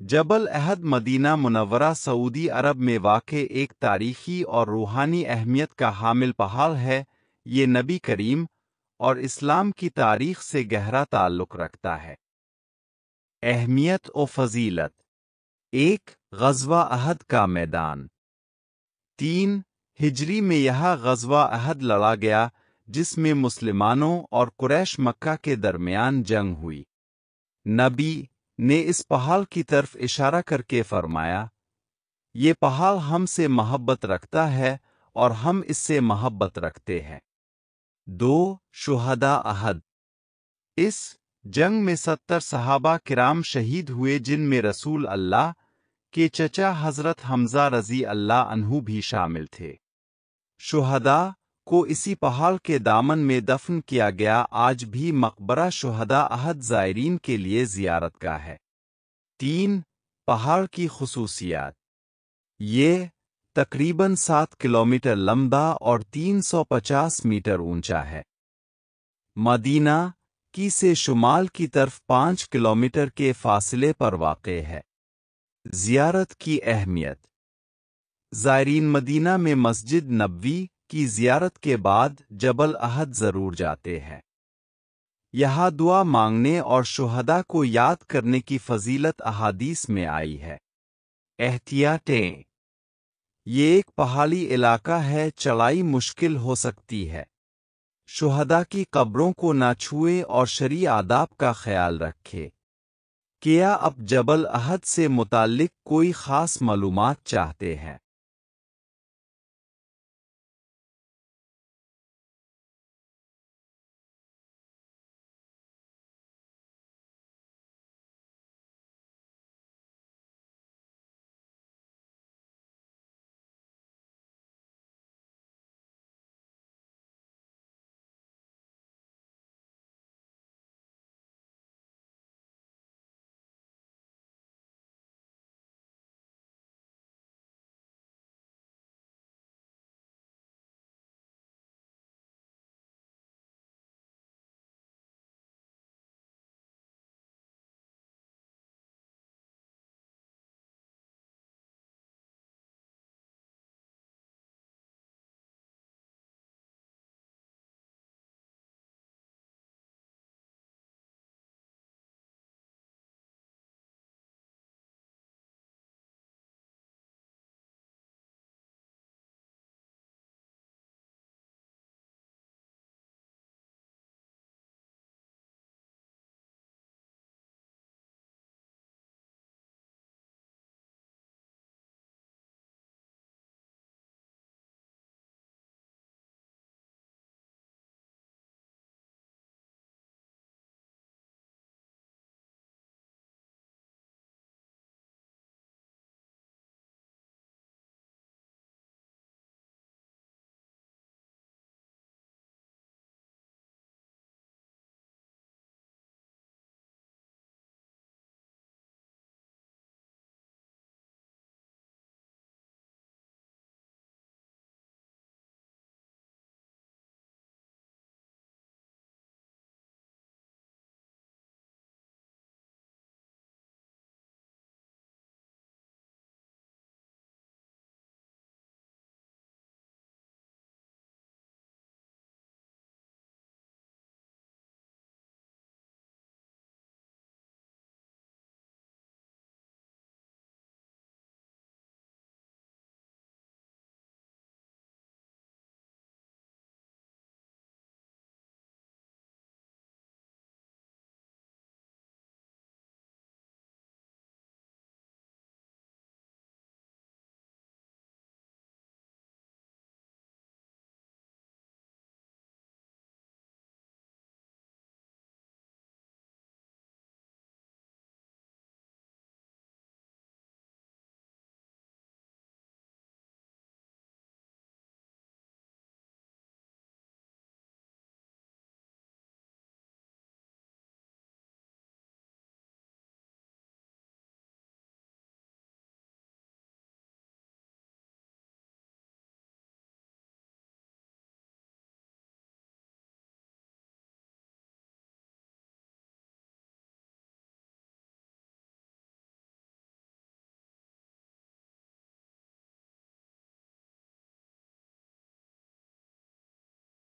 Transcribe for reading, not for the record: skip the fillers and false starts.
جبل احد مدینہ منورہ سعودی عرب میں واقع ایک تاریخی اور روحانی اہمیت کا حامل پہاڑ ہے۔ یہ نبی کریم اور اسلام کی تاریخ سے گہرا تعلق رکھتا ہے۔ اہمیت و فضیلت: 1. غزوہ احد کا میدان۔ 3 ہجری میں یہاں غزوہ احد لڑا گیا، جس میں مسلمانوں اور قریش مکہ کے درمیان جنگ ہوئی۔ نبی نے اس پہاڑ کی طرف اشارہ کر کے فرمایا، یہ پہاڑ ہم سے محبت رکھتا ہے اور ہم اس سے محبت رکھتے ہیں۔ 2 شہداء احد۔ اس جنگ میں 70 صحابہ کرام شہید ہوئے، جن میں رسول اللہ کے چچا حضرت حمزہ رضی اللہ عنہ بھی شامل تھے۔ شہداء کو اسی پہاڑ کے دامن میں دفن کیا گیا۔ آج بھی مقبرہ شہداء احد زائرین کے لیے زیارت گاہ ہے۔ 3 پہاڑ کی خصوصیات: یہ تقریباً 7 کلومیٹر لمبا اور 350 میٹر اونچا ہے۔ مدینہ کی سے شمال کی طرف 5 کلومیٹر کے فاصلے پر واقع ہے۔ زیارت کی اہمیت: زائرین مدینہ میں مسجد نبوی کی زیارت کے بعد جبل احد ضرور جاتے ہیں۔ یہاں دعا مانگنے اور شہداء کو یاد کرنے کی فضیلت احادیث میں آئی ہے۔ احتیاطیں: یہ ایک پہاڑی علاقہ ہے، چڑھائی مشکل ہو سکتی ہے۔ شہداء کی قبروں کو نہ چھوئے اور شرعی آداب کا خیال رکھے۔ کیا آپ جبل احد سے متعلق کوئی خاص معلومات چاہتے ہیں؟